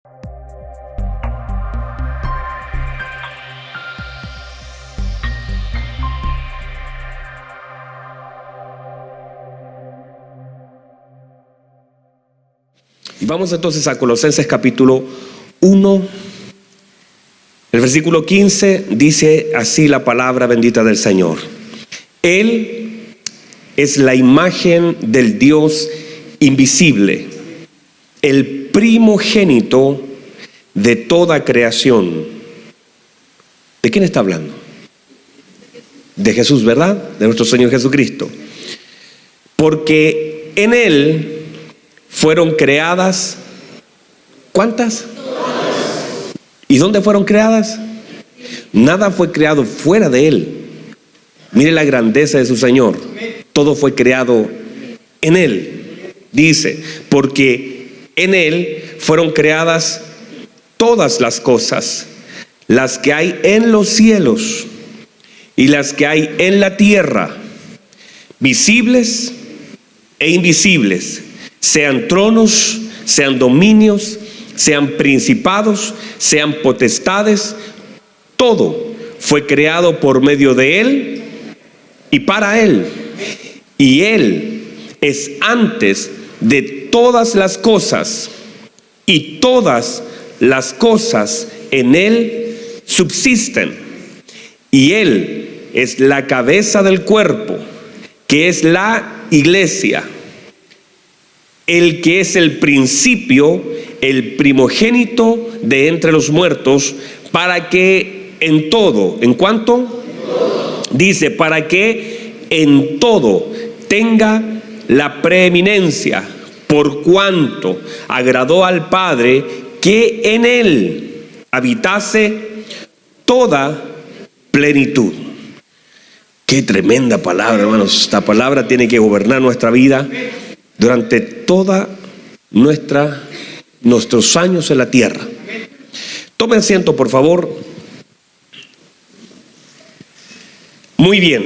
Y vamos entonces a Colosenses capítulo 1, el versículo 15 dice así la palabra bendita del Señor. Él es la imagen del Dios invisible, el primogénito de toda creación. ¿De quién está hablando? De Jesús, ¿verdad? De nuestro Señor Jesucristo. Porque en Él fueron creadas, ¿cuántas? Todas. ¿Y dónde fueron creadas? Nada fue creado fuera de Él. Mire la grandeza de su Señor. Todo fue creado en Él. Dice, porque en Él fueron creadas todas las cosas, las que hay en los cielos y las que hay en la tierra, visibles e invisibles, sean tronos, sean dominios, sean principados, sean potestades. Todo fue creado por medio de Él y para Él. Y Él es antes de todas las cosas, y todas las cosas en Él subsisten. Y Él es la cabeza del cuerpo, que es la iglesia, el que es el principio, el primogénito de entre los muertos, para que en todo, ¿en cuánto? Dice, para que en todo tenga la preeminencia, por cuanto agradó al Padre que en Él habitase toda plenitud. Qué tremenda palabra, hermanos. Esta palabra tiene que gobernar nuestra vida durante toda nuestros años en la tierra. Tome asiento, por favor. Muy bien.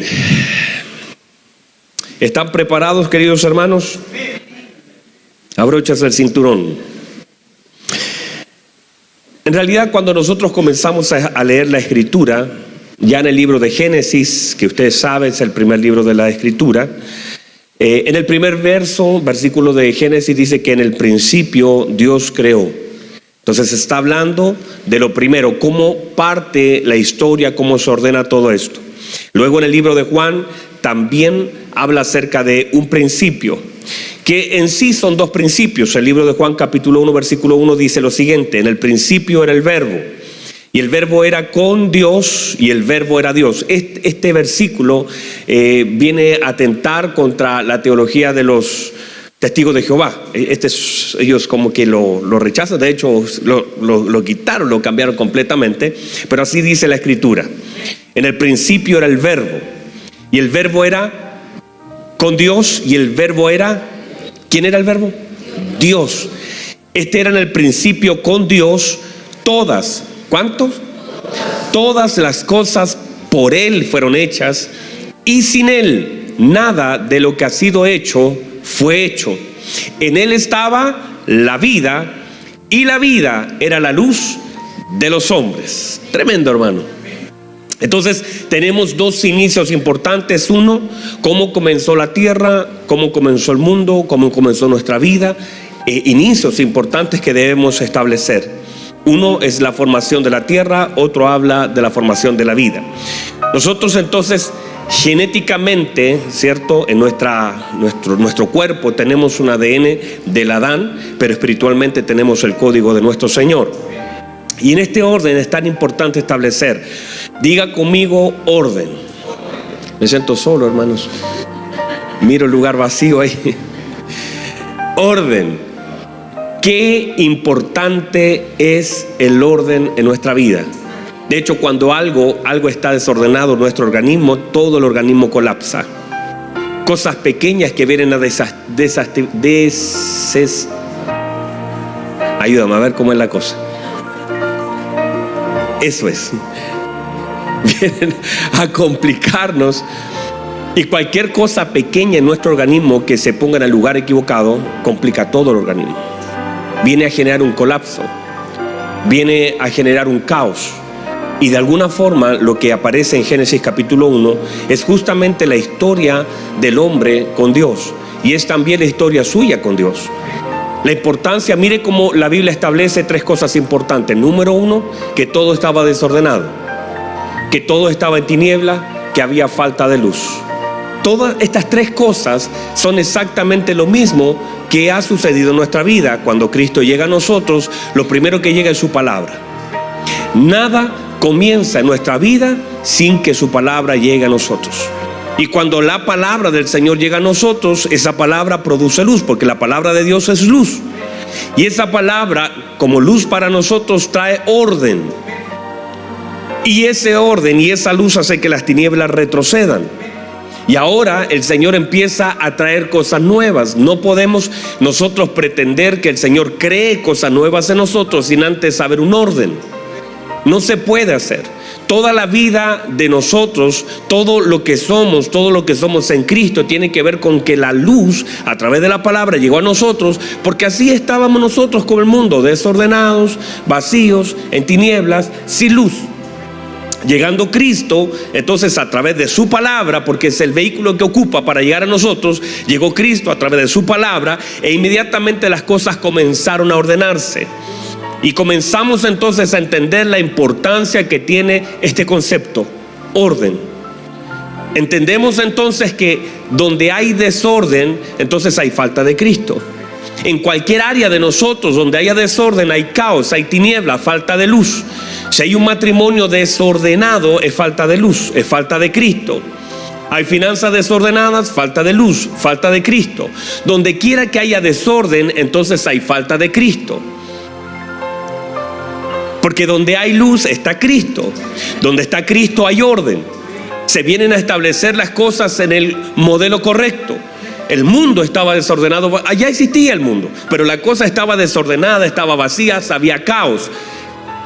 ¿Están preparados, queridos hermanos? Abróchase el cinturón. En realidad, cuando nosotros comenzamos a leer la Escritura, ya en el libro de Génesis, que ustedes saben es el primer libro de la Escritura, en el primer versículo de Génesis dice que en el principio Dios creó. Entonces está hablando de lo primero, cómo parte la historia, cómo se ordena todo esto. Luego en el libro de Juan también habla acerca de un principio, que en sí son dos principios. El libro de Juan capítulo 1 versículo 1 dice lo siguiente: en el principio era el verbo, y el verbo era con Dios, y el verbo era Dios. Este versículo viene a atentar contra la teología de los testigos de Jehová. Ellos como que lo rechazan, de hecho lo quitaron, lo cambiaron completamente, pero así dice la Escritura. En el principio era el verbo, y el verbo era con Dios, y el verbo era, ¿quién era el verbo? Dios. Este era en el principio con Dios. Todas, ¿cuántos? Todas las cosas por Él fueron hechas, y sin Él nada de lo que ha sido hecho fue hecho. En Él estaba la vida, y la vida era la luz de los hombres. Tremendo, hermano. Entonces tenemos dos inicios importantes. Uno, cómo comenzó la tierra, cómo comenzó el mundo, cómo comenzó nuestra vida. Inicios importantes que debemos establecer. Uno es la formación de la tierra, otro habla de la formación de la vida. Nosotros entonces genéticamente, ¿cierto? En nuestro cuerpo tenemos un ADN del Adán, pero espiritualmente tenemos el código de nuestro Señor. Y en este orden es tan importante establecer. Diga conmigo orden. Me siento solo, hermanos. Miro el lugar vacío ahí. Orden. Qué importante es el orden en nuestra vida. De hecho, cuando algo está desordenado en nuestro organismo, todo el organismo colapsa. Cosas pequeñas que vienen a ayúdame a ver cómo es la cosa. Eso es. Vienen a complicarnos, y cualquier cosa pequeña en nuestro organismo que se ponga en el lugar equivocado complica todo el organismo. Viene a generar un colapso. viene a generar un caos. Y de alguna forma lo que aparece en Génesis capítulo 1 es justamente la historia del hombre con Dios. Y es también la historia suya con Dios. La importancia, mire cómo la Biblia establece tres cosas importantes. Número uno, que todo estaba desordenado, que todo estaba en tiniebla, que había falta de luz. Todas estas tres cosas son exactamente lo mismo que ha sucedido en nuestra vida. Cuando Cristo llega a nosotros, lo primero que llega es su palabra. Nada comienza en nuestra vida sin que su palabra llegue a nosotros. Y cuando la palabra del Señor llega a nosotros, esa palabra produce luz, porque la palabra de Dios es luz. Y esa palabra, como luz para nosotros, trae orden. Y ese orden y esa luz hace que las tinieblas retrocedan. Y ahora el Señor empieza a traer cosas nuevas. No podemos nosotros pretender que el Señor cree cosas nuevas en nosotros sin antes saber un orden. No se puede hacer. Toda la vida de nosotros, todo lo que somos en Cristo tiene que ver con que la luz a través de la palabra llegó a nosotros, porque así estábamos nosotros como el mundo, desordenados, vacíos, en tinieblas, sin luz. Llegando Cristo, entonces a través de su palabra, porque es el vehículo que ocupa para llegar a nosotros, llegó Cristo a través de su palabra e inmediatamente las cosas comenzaron a ordenarse. Y comenzamos entonces a entender la importancia que tiene este concepto, orden. Entendemos entonces que donde hay desorden, entonces hay falta de Cristo. En cualquier área de nosotros donde haya desorden, hay caos, hay tinieblas, falta de luz. Si hay un matrimonio desordenado, es falta de luz, es falta de Cristo. Hay finanzas desordenadas, falta de luz, falta de Cristo. Donde quiera que haya desorden, entonces hay falta de Cristo. Porque donde hay luz está Cristo. Donde está Cristo hay orden. Se vienen a establecer las cosas en el modelo correcto. El mundo estaba desordenado. Allá existía el mundo, pero la cosa estaba desordenada, estaba vacía, había caos.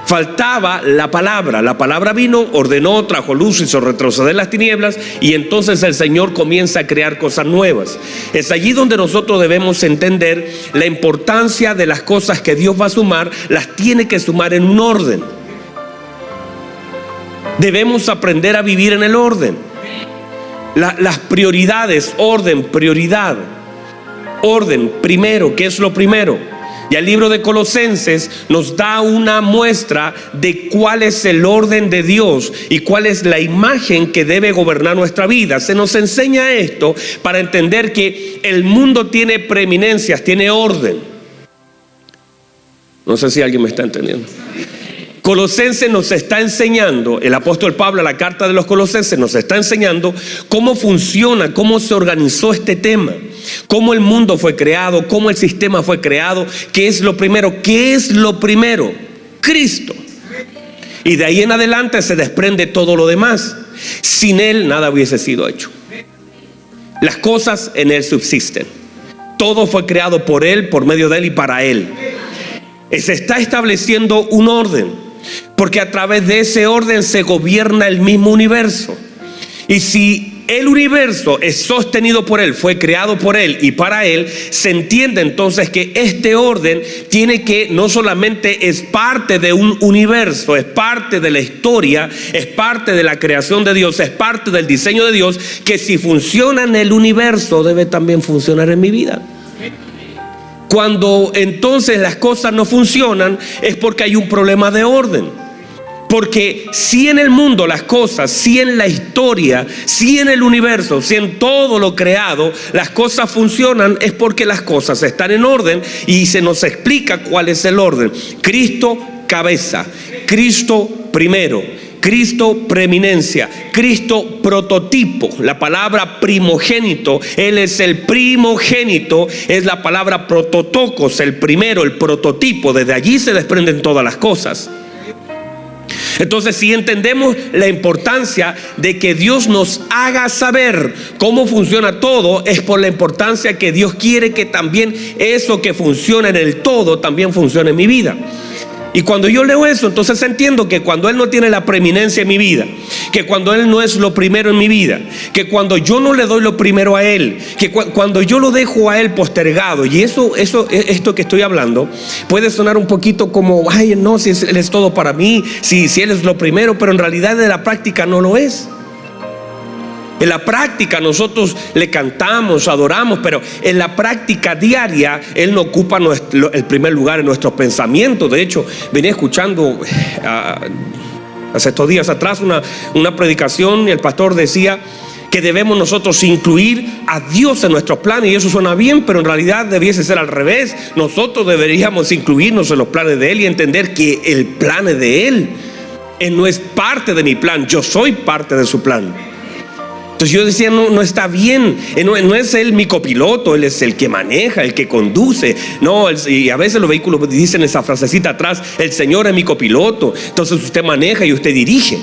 Faltaba la palabra. La palabra vino, ordenó, trajo luz, hizo retroceder las tinieblas, y entonces el Señor comienza a crear cosas nuevas. Es allí donde nosotros debemos entender la importancia de las cosas que Dios va a sumar. Las tiene que sumar en un orden. Debemos aprender a vivir en el orden. Las prioridades, orden, prioridad. Orden, primero, ¿qué es lo primero? Y el libro de Colosenses nos da una muestra de cuál es el orden de Dios y cuál es la imagen que debe gobernar nuestra vida. Se nos enseña esto para entender que el mundo tiene preeminencias, tiene orden. No sé si alguien me está entendiendo. Colosenses nos está enseñando, el apóstol Pablo, la carta de los Colosenses nos está enseñando cómo funciona, cómo se organizó este tema, cómo el mundo fue creado, cómo el sistema fue creado, qué es lo primero. ¿Qué es lo primero? Cristo. Y de ahí en adelante se desprende todo lo demás. Sin Él nada hubiese sido hecho. Las cosas en Él subsisten. Todo fue creado por Él, por medio de Él y para Él. Se está estableciendo un orden. Porque a través de ese orden se gobierna el mismo universo. Y si el universo es sostenido por Él, fue creado por Él y para Él, se entiende entonces que este orden tiene que, no solamente es parte de un universo, es parte de la historia, es parte de la creación de Dios, es parte del diseño de Dios, que si funciona en el universo, debe también funcionar en mi vida. Cuando entonces las cosas no funcionan, es porque hay un problema de orden. Porque si en el mundo las cosas, si en la historia, si en el universo, si en todo lo creado, las cosas funcionan, es porque las cosas están en orden y se nos explica cuál es el orden. Cristo cabeza, Cristo primero, Cristo preeminencia, Cristo prototipo. La palabra primogénito, Él es el primogénito, es la palabra prototokos, el primero, el prototipo. Desde allí se desprenden todas las cosas. Entonces, si entendemos la importancia de que Dios nos haga saber cómo funciona todo, es por la importancia que Dios quiere que también eso que funciona en el todo también funcione en mi vida. Y cuando yo leo eso, entonces entiendo que cuando Él no tiene la preeminencia en mi vida, que cuando Él no es lo primero en mi vida, que cuando yo no le doy lo primero a Él, que cuando yo lo dejo a Él postergado, y esto que estoy hablando puede sonar un poquito como, ay, no, si Él es todo para mí, si Él es lo primero, pero en realidad en la práctica no lo es. En la práctica nosotros le cantamos, adoramos, pero en la práctica diaria Él no ocupa el primer lugar en nuestros pensamientos. De hecho, venía escuchando hace estos días atrás una predicación, y el pastor decía que debemos nosotros incluir a Dios en nuestros planes, y eso suena bien, pero en realidad debiese ser al revés. Nosotros deberíamos incluirnos en los planes de Él y entender que el plan es de Él. Él no es parte de mi plan, yo soy parte de su plan. Entonces yo decía, no está bien, no es Él mi copiloto, Él es el que maneja, el que conduce. No, y a veces los vehículos dicen esa frasecita atrás, el Señor es mi copiloto. Entonces usted maneja y usted dirige.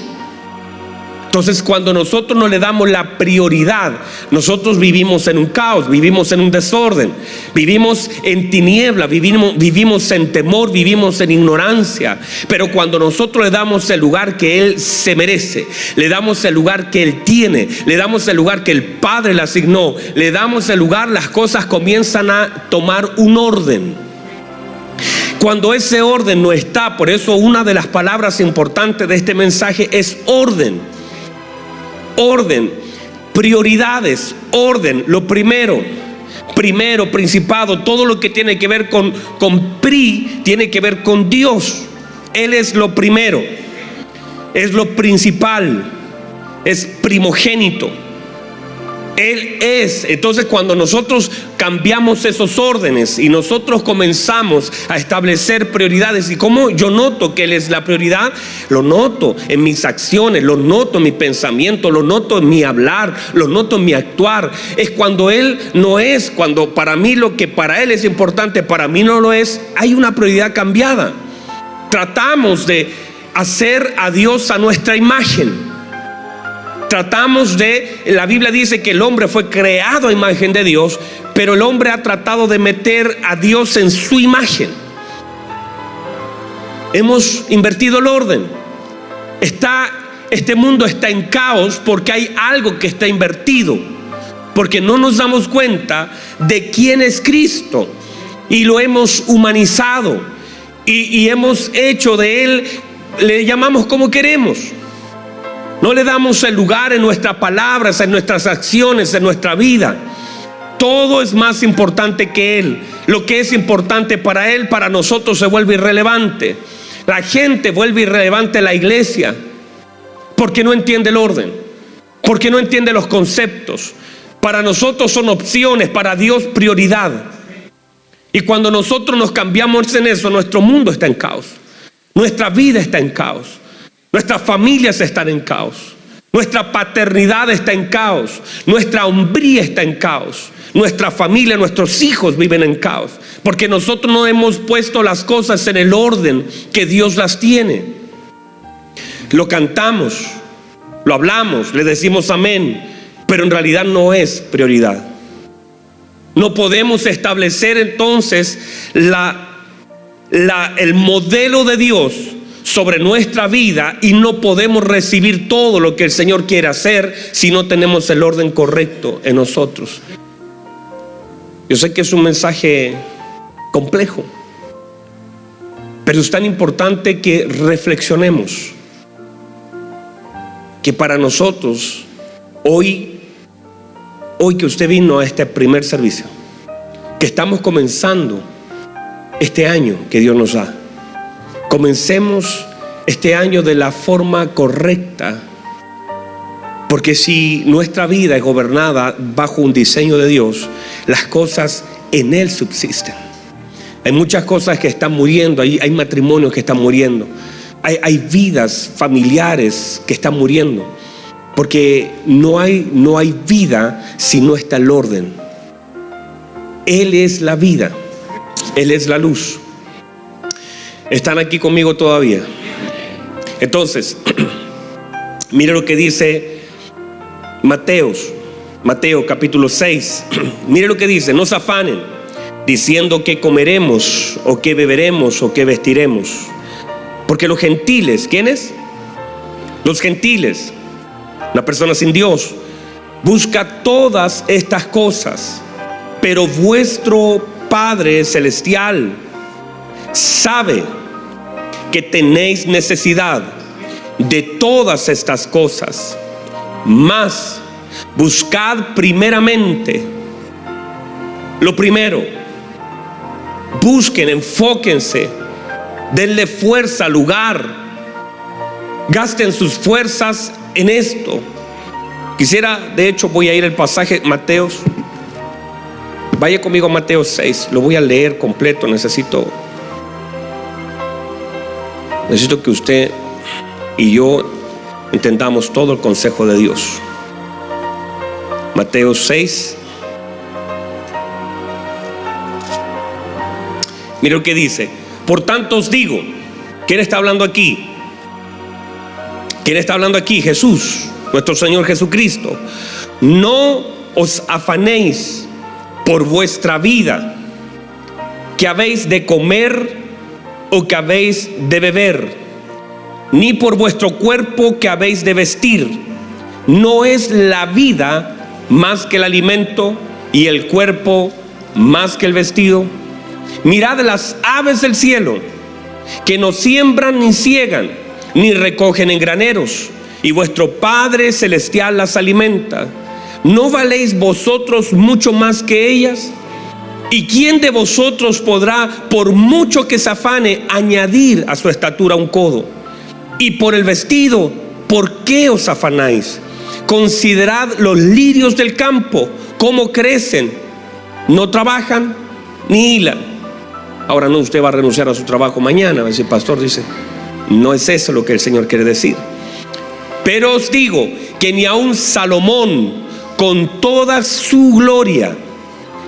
Entonces cuando nosotros no le damos la prioridad, nosotros vivimos en un caos, vivimos en un desorden, vivimos en tiniebla, vivimos en temor, vivimos en ignorancia. Pero cuando nosotros le damos el lugar que Él se merece, le damos el lugar que Él tiene, le damos el lugar que el Padre le asignó, le damos el lugar, las cosas comienzan a tomar un orden. Cuando ese orden no está, por eso una de las palabras importantes de este mensaje es orden. Orden, prioridades, orden, lo primero, principado, todo lo que tiene que ver con tiene que ver con Dios. Él es lo primero, es lo principal, es primogénito. Él es. Entonces cuando nosotros cambiamos esos órdenes y nosotros comenzamos a establecer prioridades, y como yo noto que Él es la prioridad, lo noto en mis acciones, lo noto en mi pensamiento, lo noto en mi hablar, lo noto en mi actuar. Es cuando Él no es, cuando para mí lo que para Él es importante, para mí no lo es, hay una prioridad cambiada. Tratamos de hacer a Dios a nuestra imagen. La Biblia dice que el hombre fue creado a imagen de Dios, pero el hombre ha tratado de meter a Dios en su imagen. Hemos invertido el orden. Este mundo está en caos porque hay algo que está invertido, porque no nos damos cuenta de quién es Cristo y lo hemos humanizado y hemos hecho de Él, le llamamos como queremos. No le damos el lugar en nuestras palabras, en nuestras acciones, en nuestra vida. Todo es más importante que Él. Lo que es importante para Él, para nosotros se vuelve irrelevante. La gente vuelve irrelevante a la iglesia porque no entiende el orden, porque no entiende los conceptos. Para nosotros son opciones, para Dios prioridad. Y cuando nosotros nos cambiamos en eso, nuestro mundo está en caos. Nuestra vida está en caos. Nuestras familias están en caos. Nuestra paternidad está en caos. Nuestra hombría está en caos. Nuestra familia, nuestros hijos viven en caos. Porque nosotros no hemos puesto las cosas en el orden que Dios las tiene. Lo cantamos, lo hablamos, le decimos amén, pero en realidad no es prioridad. No podemos establecer entonces el modelo de Dios sobre nuestra vida y no podemos recibir todo lo que el Señor quiere hacer si no tenemos el orden correcto en nosotros. Yo sé que es un mensaje complejo, pero es tan importante que reflexionemos que para nosotros hoy que usted vino a este primer servicio, que estamos comenzando este año que Dios nos da, comencemos este año de la forma correcta, porque si nuestra vida es gobernada bajo un diseño de Dios, las cosas en Él subsisten. Hay muchas cosas que están muriendo, hay matrimonios que están muriendo, hay vidas familiares que están muriendo, porque no hay vida si no está el orden. Él es la vida, Él es la luz. ¿Están aquí conmigo todavía? Entonces, mire lo que dice Mateo capítulo 6. Mire lo que dice: no se afanen diciendo qué comeremos o qué beberemos o qué vestiremos, porque los gentiles, ¿quiénes? Los gentiles una persona sin Dios, busca todas estas cosas, pero vuestro Padre Celestial sabe que tenéis necesidad de todas estas cosas. Mas buscad primeramente lo primero. Busquen, enfóquense, denle fuerza, lugar, gasten sus fuerzas en esto. Quisiera, de hecho, voy a ir al pasaje Mateo. Vaya conmigo a Mateo 6, lo voy a leer completo. Necesito que usted y yo entendamos todo el consejo de Dios. Mateo 6. Mira lo que dice: por tanto os digo. ¿Quién está hablando aquí? ¿Quién está hablando aquí? Jesús, nuestro Señor Jesucristo. No os afanéis por vuestra vida, que habéis de comer o que habéis de beber, ni por vuestro cuerpo que habéis de vestir. ¿No es la vida más que el alimento y el cuerpo más que el vestido? Mirad las aves del cielo, que no siembran ni ciegan, ni recogen en graneros, y vuestro Padre Celestial las alimenta. ¿No valéis vosotros mucho más que ellas? ¿Y quién de vosotros podrá, por mucho que se afane, añadir a su estatura un codo? Y por el vestido, ¿por qué os afanáis? Considerad los lirios del campo, cómo crecen, no trabajan ni hilan. Ahora no, usted va a renunciar a su trabajo mañana. Va a decir: pastor, dice, no es eso lo que el Señor quiere decir. Pero os digo que ni aun Salomón, con toda su gloria,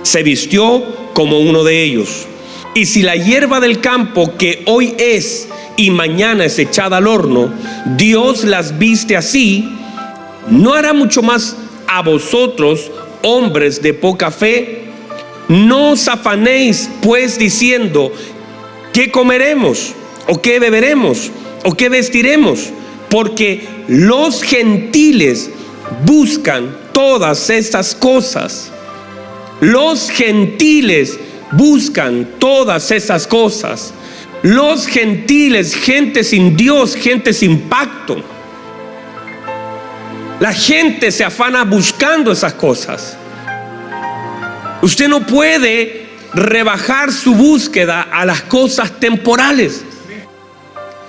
se vistió como uno de ellos. Y si la hierba del campo, que hoy es y mañana es echada al horno, Dios las viste así, ¿no hará mucho más a vosotros, hombres de poca fe? No os afanéis pues diciendo: ¿qué comeremos? ¿O qué beberemos? ¿O qué vestiremos? Porque los gentiles buscan todas estas cosas. Los gentiles buscan todas esas cosas. Los gentiles, gente sin Dios, gente sin pacto. La gente se afana buscando esas cosas. Usted no puede rebajar su búsqueda a las cosas temporales.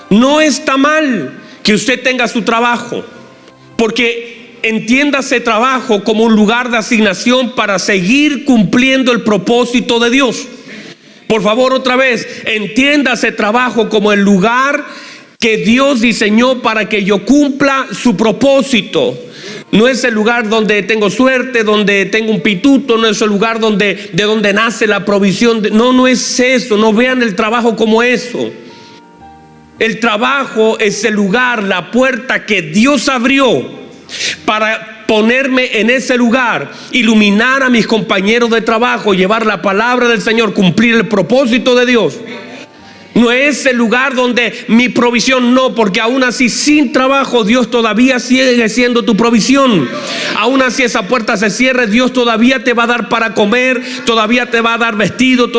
No está mal que usted tenga su trabajo, porque entiéndase trabajo como un lugar de asignación para seguir cumpliendo el propósito de Dios. Por favor, otra vez, entiéndase trabajo como el lugar que Dios diseñó para que yo cumpla su propósito. No es el lugar donde tengo suerte, donde tengo un pituto, no es el lugar de donde nace la provisión. No es eso. No vean el trabajo como eso. El trabajo es el lugar, la puerta que Dios abrió para ponerme en ese lugar, iluminar a mis compañeros de trabajo, llevar la palabra del Señor, cumplir el propósito de Dios. No es el lugar donde mi provisión, no, porque aún así sin trabajo Dios todavía sigue siendo tu provisión. Aún así esa puerta se cierre, Dios todavía te va a dar para comer, todavía te va a dar vestido,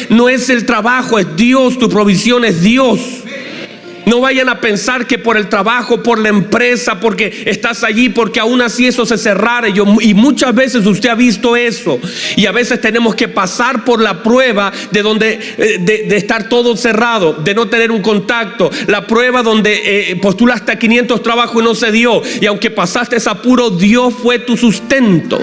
no es el trabajo, es Dios, tu provisión es Dios. No vayan a pensar que por el trabajo, por la empresa, porque estás allí, porque aún así eso se cerrara. Y muchas veces usted ha visto eso. Y a veces tenemos que pasar por la prueba de estar todo cerrado, de no tener un contacto. La prueba donde postulaste a 500 trabajos y no se dio. Y aunque pasaste ese apuro, Dios fue tu sustento.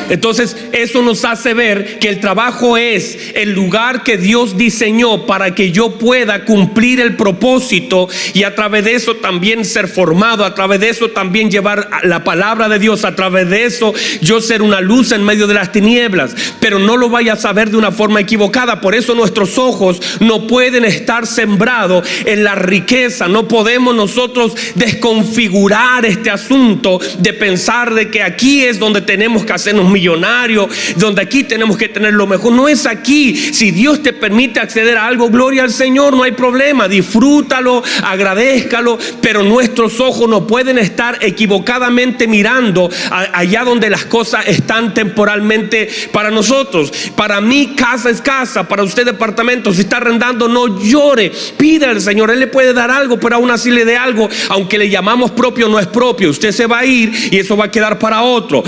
Entonces eso nos hace ver que el trabajo es el lugar que Dios diseñó para que yo pueda cumplir el propósito y a través de eso también ser formado, a través de eso también llevar la palabra de Dios, a través de eso yo ser una luz en medio de las tinieblas. Pero no lo vayas a ver de una forma equivocada. Por eso nuestros ojos no pueden estar sembrados en la riqueza. No podemos nosotros desconfigurar este asunto de pensar de que aquí es donde tenemos que hacernos millonarios, donde aquí tenemos que tener lo mejor. No es aquí. Si Dios te permite acceder a algo, gloria al Señor, no hay problema. Disfrútalo, agradézcalo, pero nuestros ojos no pueden estar equivocadamente mirando allá donde las cosas están temporalmente para nosotros. Para mí casa es casa, para usted departamento. Si está arrendando, no llore, pida al Señor. Él le puede dar algo, pero aún así le dé algo. Aunque le llamamos propio, no es propio. Usted se va a ir y eso va a quedar para otro.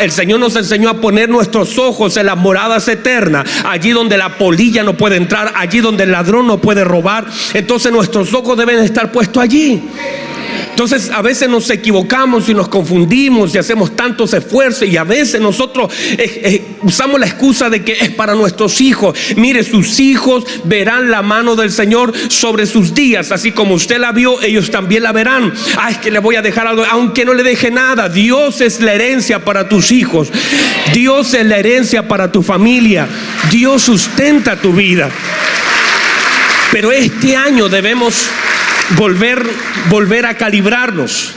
El Señor nos enseñó a poner nuestros ojos en las moradas eternas, allí donde la polilla no puede entrar, allí donde el ladrón no puede robar. Entonces nuestros ojos deben estar puestos allí. Entonces a veces nos equivocamos y nos confundimos y hacemos tantos esfuerzos, y a veces nosotros usamos la excusa de que es para nuestros hijos. Mire, sus hijos verán la mano del Señor sobre sus días, así como usted la vio, ellos también la verán. Es que le voy a dejar algo, aunque no le deje nada. Dios es la herencia para tus hijos, Dios es la herencia para tu familia, Dios sustenta tu vida. Pero este año debemos volver a calibrarnos,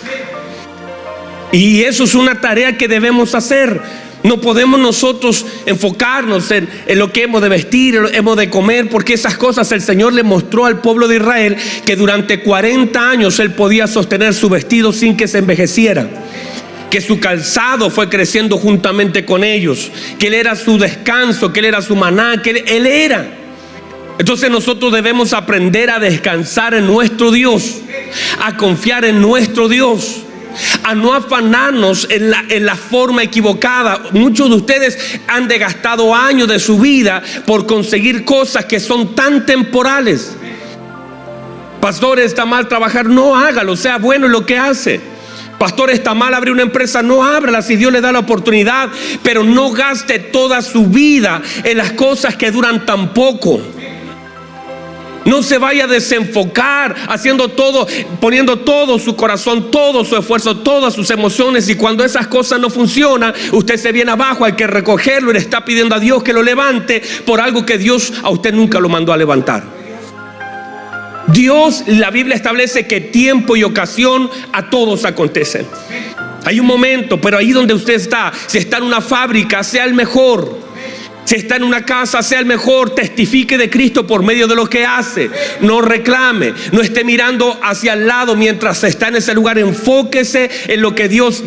y eso es una tarea que debemos hacer. No podemos nosotros enfocarnos en lo que hemos de vestir, hemos de comer, porque esas cosas el Señor le mostró al pueblo de Israel que durante 40 años Él podía sostener su vestido sin que se envejeciera, que su calzado fue creciendo juntamente con ellos, que Él era su descanso, que Él era su maná, que Él era. Entonces nosotros debemos aprender a descansar en nuestro Dios, a confiar en nuestro Dios, a no afanarnos en la forma equivocada. Muchos de ustedes han desgastado años de su vida por conseguir cosas que son tan temporales. Pastor, está mal trabajar, no hágalo, sea bueno en lo que hace. Pastor, está mal abrir una empresa, no ábrala si Dios le da la oportunidad, pero no gaste toda su vida en las cosas que duran tan poco. No se vaya a desenfocar haciendo todo, poniendo todo su corazón, todo su esfuerzo, todas sus emociones, y cuando esas cosas no funcionan, usted se viene abajo. Hay que recogerlo y le está pidiendo a Dios que lo levante por algo que Dios a usted nunca lo mandó a levantar. Dios, la Biblia establece que tiempo y ocasión a todos acontecen. Hay un momento, pero ahí donde usted está, si está en una fábrica, sea el mejor. Si está en una casa, sea el mejor. Testifique de Cristo por medio de lo que hace. No reclame, no esté mirando hacia el lado mientras está en ese lugar. Enfóquese en lo que Dios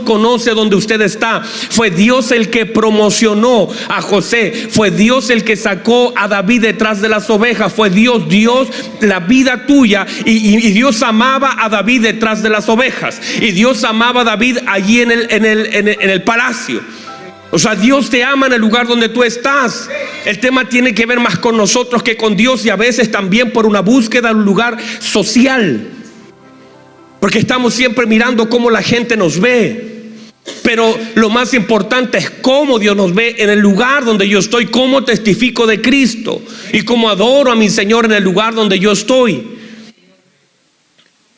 conoce donde usted está. Fue Dios el que promocionó a José, fue Dios el que sacó a David detrás de las ovejas. Fue Dios, la vida tuya, y Dios amaba a David detrás de las ovejas, y Dios amaba a David allí en el palacio. O sea, Dios te ama en el lugar donde tú estás. El tema tiene que ver más con nosotros que con Dios, y a veces también por una búsqueda de un lugar social, porque estamos siempre mirando cómo la gente nos ve. Pero lo más importante es cómo Dios nos ve en el lugar donde yo estoy, cómo testifico de Cristo y cómo adoro a mi Señor en el lugar donde yo estoy.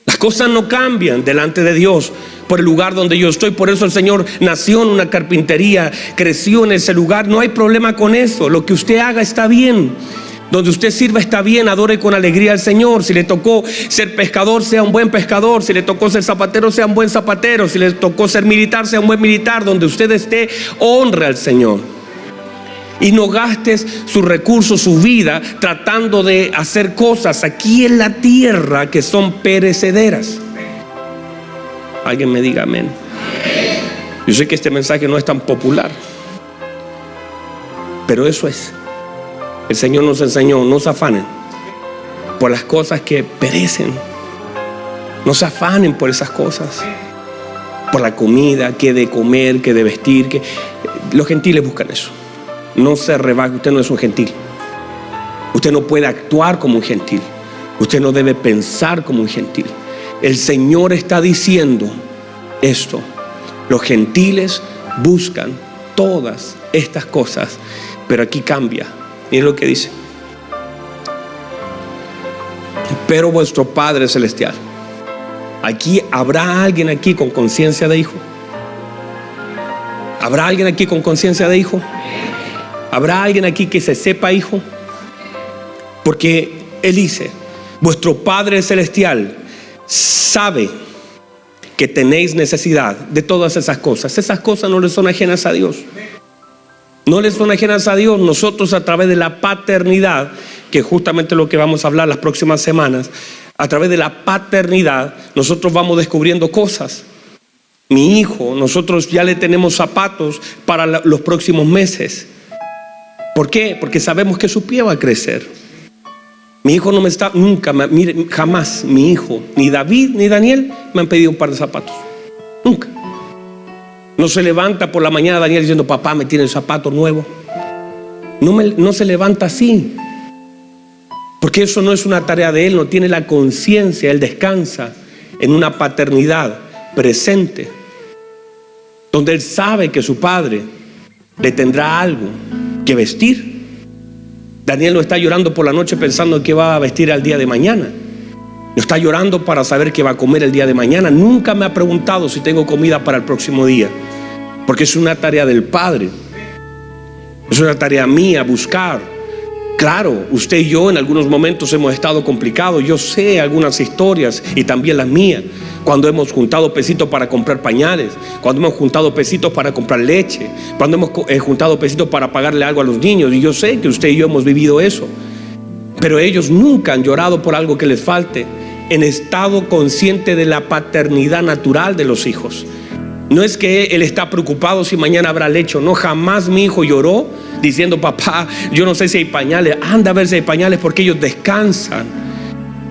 Las cosas no cambian delante de Dios por el lugar donde yo estoy. Por eso el Señor nació en una carpintería, creció en ese lugar. No hay problema con eso. Lo que usted haga está bien. Donde usted sirva está bien. Adore con alegría al Señor. Si le tocó ser pescador, sea un buen pescador. Si le tocó ser zapatero, sea un buen zapatero. Si le tocó ser militar, sea un buen militar. Donde usted esté, honre al Señor. Y no gastes sus recursos, su vida, tratando de hacer cosas aquí en la tierra que son perecederas. Alguien me diga amén. Yo sé que este mensaje no es tan popular, pero eso es. El Señor nos enseñó: no se afanen por las cosas que perecen. No se afanen por esas cosas, por la comida, que de comer, que de vestir, que los gentiles buscan eso. No se rebaje, usted no es un gentil. Usted no puede actuar como un gentil. Usted no debe pensar como un gentil. El Señor está diciendo esto: los gentiles buscan todas estas cosas, pero aquí cambia. Miren lo que dice: pero vuestro Padre Celestial. Aquí habrá alguien aquí con conciencia de hijo. ¿Habrá alguien aquí con conciencia de hijo? ¿Habrá alguien aquí que se sepa hijo? Porque Él dice: vuestro Padre Celestial sabe que tenéis necesidad de todas esas cosas. Esas cosas no les son ajenas a Dios. No les son ajenas a Dios. Nosotros, a través de la paternidad, que justamente lo que vamos a hablar las próximas semanas, a través de la paternidad nosotros vamos descubriendo cosas. Mi hijo, nosotros ya le tenemos zapatos para los próximos meses. ¿Por qué? Porque sabemos que su pie va a crecer. Mi hijo no me está, nunca, mire, jamás mi hijo, ni David ni Daniel me han pedido un par de zapatos. Nunca. No se levanta por la mañana Daniel diciendo: papá, me tiene el zapato nuevo. No se levanta así. Porque eso no es una tarea de él, no tiene la conciencia, él descansa en una paternidad presente, donde él sabe que su padre le tendrá algo que vestir. Daniel no está llorando por la noche pensando que va a vestir al día de mañana. No está llorando para saber qué va a comer el día de mañana. Nunca me ha preguntado si tengo comida para el próximo día, porque es una tarea del Padre. Es una tarea mía buscar. Claro, usted y yo en algunos momentos hemos estado complicados. Yo sé algunas historias y también las mías. Cuando hemos juntado pesitos para comprar pañales, cuando hemos juntado pesitos para comprar leche, cuando hemos juntado pesitos para pagarle algo a los niños. Y yo sé que usted y yo hemos vivido eso. Pero ellos nunca han llorado por algo que les falte, en estado consciente de la paternidad natural de los hijos. No es que él está preocupado si mañana habrá leche o no. Jamás mi hijo lloró diciendo: papá, yo no sé si hay pañales. Anda a ver si hay pañales, porque ellos descansan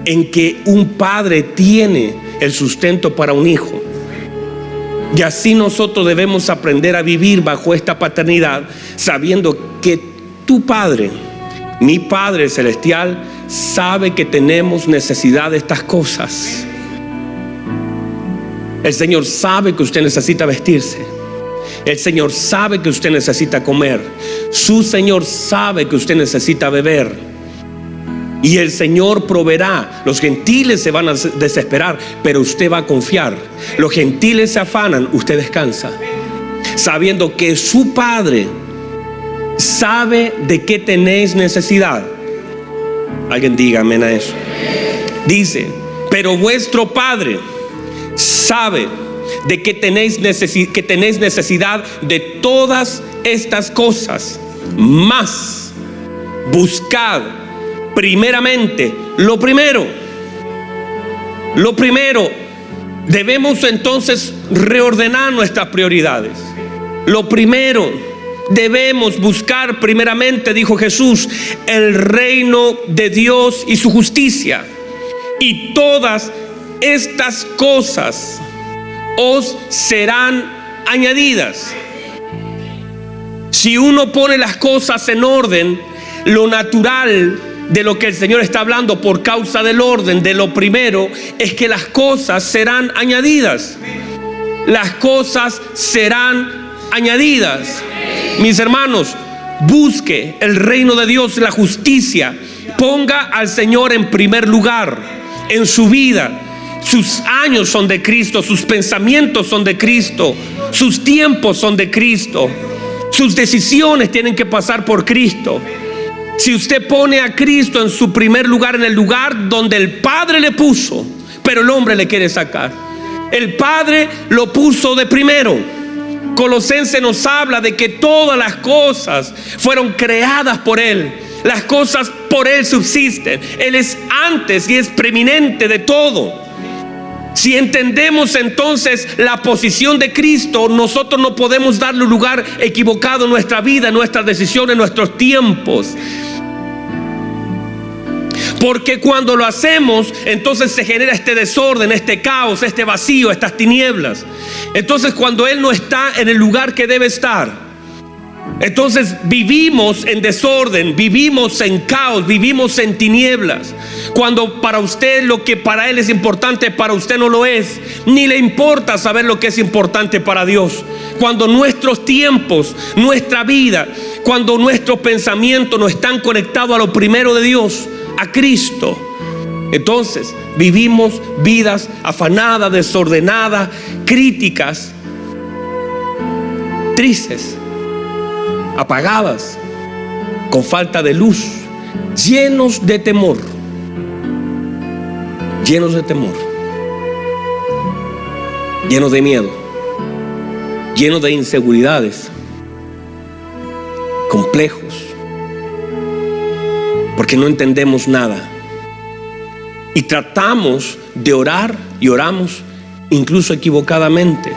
en que un padre tiene el sustento para un hijo. Y así nosotros debemos aprender a vivir bajo esta paternidad, sabiendo que tu Padre, mi Padre Celestial, sabe que tenemos necesidad de estas cosas. El Señor sabe que usted necesita vestirse. El Señor sabe que usted necesita comer. Su Señor sabe que usted necesita beber. Y el Señor proveerá. Los gentiles se van a desesperar, pero usted va a confiar. Los gentiles se afanan, usted descansa, sabiendo que su Padre sabe de qué tenéis necesidad. Alguien diga amén a eso. Dice: pero vuestro Padre sabe de que tenéis necesidad de todas estas cosas. Mas buscad primeramente lo primero. Debemos entonces reordenar nuestras prioridades. Lo primero, debemos buscar primeramente, dijo Jesús, el reino de Dios y su justicia, y todas estas cosas os serán añadidas. Si uno pone las cosas en orden, lo natural de lo que el Señor está hablando por causa del orden, de lo primero, es que las cosas serán añadidas. Las cosas serán añadidas. Mis hermanos, busque el reino de Dios, la justicia. Ponga al Señor en primer lugar en su vida. Sus años son de Cristo, sus pensamientos son de Cristo, sus tiempos son de Cristo, sus decisiones tienen que pasar por Cristo. Si usted pone a Cristo en su primer lugar, en el lugar donde el Padre le puso, pero el hombre le quiere sacar, el Padre lo puso de primero. Colosenses nos habla de que todas las cosas fueron creadas por Él. Las cosas por Él subsisten. Él es antes y es preeminente de todo. Si entendemos entonces la posición de Cristo, nosotros no podemos darle un lugar equivocado en nuestra vida, en nuestras decisiones, en nuestros tiempos. Porque cuando lo hacemos, entonces se genera este desorden, este caos, este vacío, estas tinieblas. Entonces cuando Él no está en el lugar que debe estar, entonces vivimos en desorden, vivimos en caos, vivimos en tinieblas. Cuando para usted lo que para Él es importante, para usted no lo es. Ni le importa saber lo que es importante para Dios. Cuando nuestros tiempos, nuestra vida, cuando nuestros pensamientos no están conectados a lo primero de Dios, a Cristo, entonces vivimos vidas afanadas, desordenadas, críticas, tristes, apagadas, con falta de luz, llenos de temor. Llenos de temor. lleno de miedo, lleno de inseguridades, complejos, porque no entendemos nada. Y tratamos de orar y oramos incluso equivocadamente,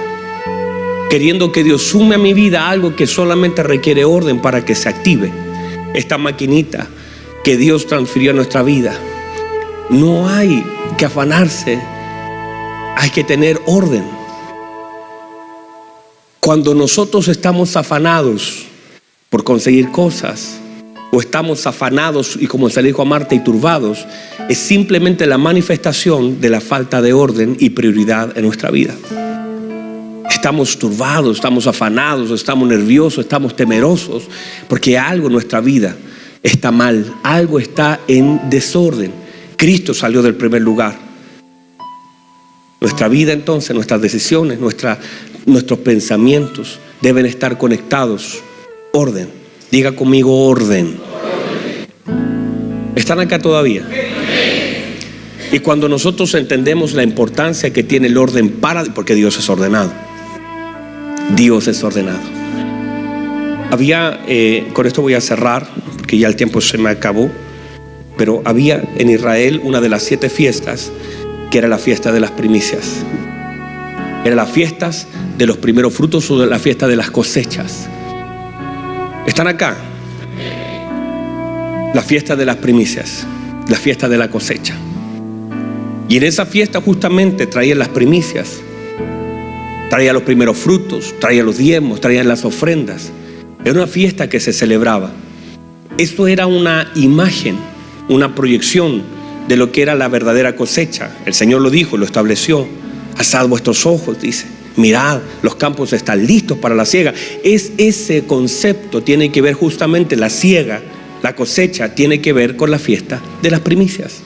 queriendo que Dios sume a mi vida algo que solamente requiere orden para que se active esta maquinita que Dios transfirió a nuestra vida. No hay que afanarse, hay que tener orden. Cuando nosotros estamos afanados por conseguir cosas, o estamos afanados y, como se le dijo a Marta, y turbados, es simplemente la manifestación de la falta de orden y prioridad en nuestra vida. Estamos turbados, estamos afanados, estamos nerviosos, estamos temerosos, porque algo en nuestra vida está mal, algo está en desorden. Cristo salió del primer lugar. Nuestra vida, entonces, nuestras decisiones, nuestros pensamientos deben estar conectados. Orden. Diga conmigo: orden. ¿Están acá todavía? Y cuando nosotros entendemos la importancia que tiene el orden porque Dios es ordenado. Dios es ordenado. Con esto voy a cerrar, porque ya el tiempo se me acabó. Pero había en Israel una de las 7 fiestas, que era la fiesta de las primicias. Era las fiestas de los primeros frutos, o de la fiesta de las cosechas. ¿Están acá? La fiesta de las primicias, la fiesta de la cosecha. Y en esa fiesta justamente traían las primicias, traían los primeros frutos, traían los diezmos, traían las ofrendas. Era una fiesta que se celebraba. Esto era una imagen, una proyección de lo que era la verdadera cosecha. El Señor lo dijo, lo estableció. Alzad vuestros ojos, dice. Mirad, los campos están listos para la siega. Ese concepto tiene que ver justamente la siega, la cosecha, tiene que ver con la fiesta de las primicias.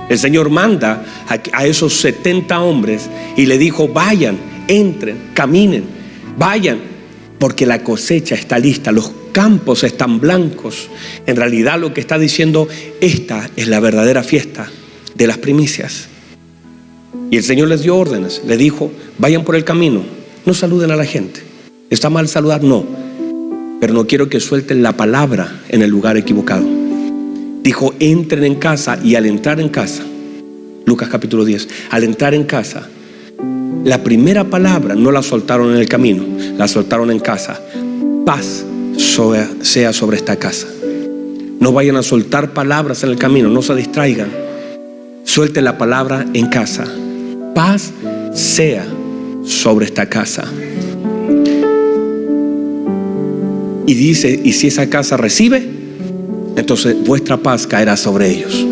El Señor manda a esos 70 hombres y le dijo: vayan, entren, caminen, vayan, porque la cosecha está lista, los campos están blancos. En realidad lo que está diciendo: esta es la verdadera fiesta de las primicias. Y el Señor les dio órdenes, le dijo: vayan por el camino, no saluden a la gente. ¿Está mal saludar? No, pero no quiero que suelten la palabra en el lugar equivocado. Dijo: entren en casa. Y al entrar en casa, Lucas capítulo 10, al entrar en casa, la primera palabra no la soltaron en el camino, la soltaron en casa: paz sea sobre esta casa. No vayan a soltar palabras en el camino, no se distraigan. Suelten la palabra en casa: paz sea sobre esta casa. Y dice: y si esa casa recibe, entonces vuestra paz caerá sobre ellos.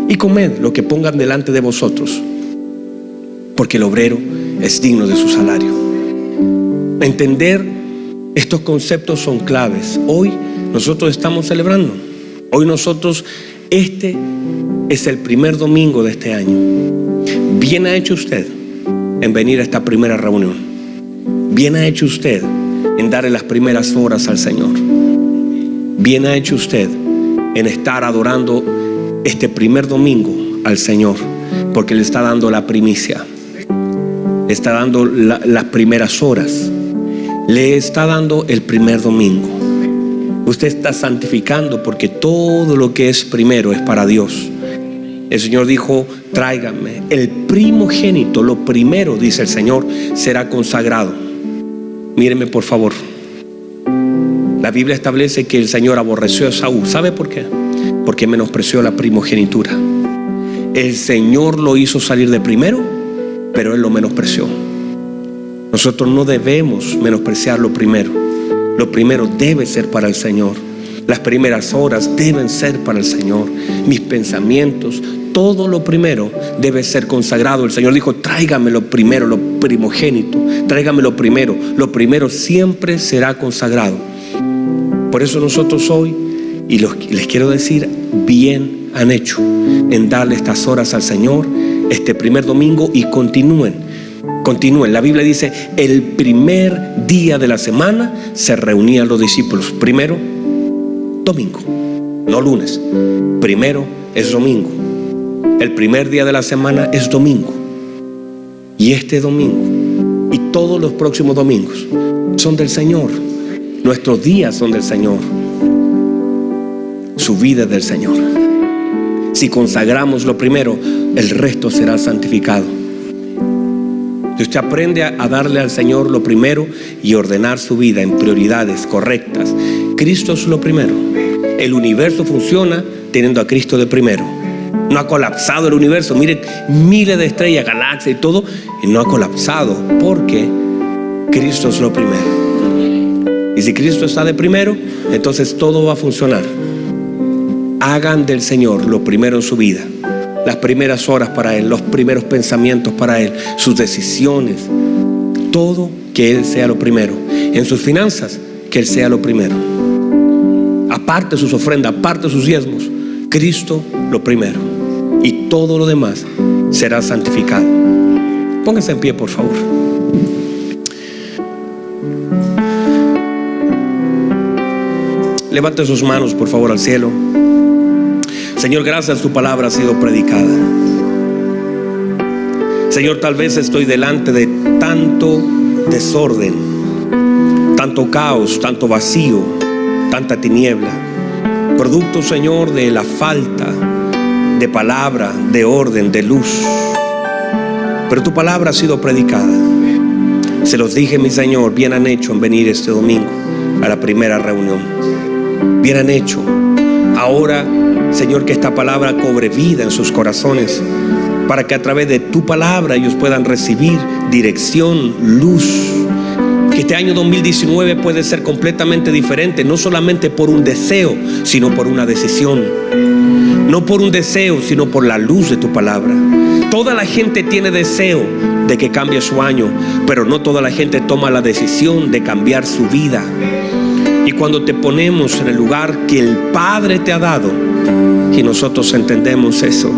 Y comed lo que pongan delante de vosotros, porque el obrero es digno de su salario. Entender estos conceptos son claves. Hoy nosotros estamos celebrando. Hoy nosotros, este es el primer domingo de este año. Bien ha hecho usted en venir a esta primera reunión. Bien ha hecho usted en darle las primeras horas al Señor. Bien ha hecho usted en estar adorando este primer domingo al Señor, porque le está dando la primicia, le está dando las primeras horas, le está dando el primer domingo. Usted está santificando, porque todo lo que es primero es para Dios. El Señor dijo: tráiganme el primogénito, lo primero, dice el Señor, será consagrado. Mírenme por favor. La Biblia establece que el Señor aborreció a Saúl. ¿Sabe por qué? Porque menospreció la primogenitura. El Señor lo hizo salir de primero, pero Él lo menospreció. Nosotros no debemos menospreciar lo primero. Lo primero debe ser para el Señor. Las primeras horas deben ser para el Señor. Mis pensamientos, todo lo primero debe ser consagrado. El Señor dijo: tráigame lo primero, lo primogénito. Tráigame lo primero. Lo primero siempre será consagrado. Por eso nosotros hoy, y les quiero decir, bien han hecho en darle estas horas al Señor este primer domingo, y continúen. La Biblia dice: el primer día de la semana se reunían los discípulos. Primero, domingo, no lunes. Primero es domingo. El primer día de la semana es domingo. Y este domingo Y todos los próximos domingos son del Señor. Nuestros días son del Señor. Su vida es del Señor. Si consagramos lo primero, el resto será santificado. Si usted aprende a darle al Señor lo primero y ordenar su vida en prioridades correctas, Cristo es lo primero. El universo funciona teniendo a Cristo de primero. No ha colapsado el universo. Miren, miles de estrellas, galaxias y todo, y no ha colapsado porque Cristo es lo primero. Y si Cristo está de primero, entonces todo va a funcionar. Hagan del Señor lo primero en su vida. Las primeras horas para Él, los primeros pensamientos para Él, sus decisiones, todo que Él sea lo primero. En sus finanzas, que Él sea lo primero. Aparte sus ofrendas, aparte sus diezmos, Cristo lo primero. Y todo lo demás será santificado. Póngase en pie, por favor. Levante sus manos, por favor, al cielo. Señor, gracias, tu palabra ha sido predicada. Señor, tal vez estoy delante de tanto desorden, tanto caos, tanto vacío, tanta tiniebla, producto, Señor, de la falta de palabra, de orden, de luz. Pero tu palabra ha sido predicada. Se los dije, mi Señor, bien han hecho en venir este domingo a la primera reunión. Bien han hecho. Ahora, Señor, que esta palabra cobre vida en sus corazones, para que a través de tu palabra ellos puedan recibir dirección, luz. Que este año 2019 puede ser completamente diferente, no solamente por un deseo, sino por una decisión. No por un deseo, sino por la luz de tu palabra. Toda la gente tiene deseo de que cambie su año, pero no toda la gente toma la decisión de cambiar su vida. Y cuando te ponemos en el lugar que el Padre te ha dado, y nosotros entendemos eso,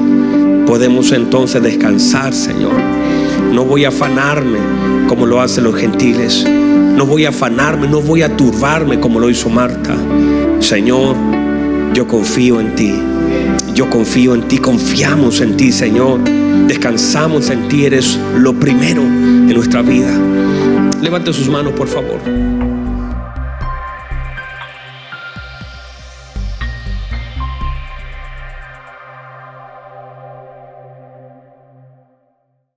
podemos entonces descansar, Señor. No voy a afanarme como lo hacen los gentiles. No voy a afanarme, no voy a turbarme como lo hizo Marta. Señor, yo confío en ti. Yo confío en ti, confiamos en ti, Señor. Descansamos en ti, eres lo primero en nuestra vida. Levante sus manos, por favor.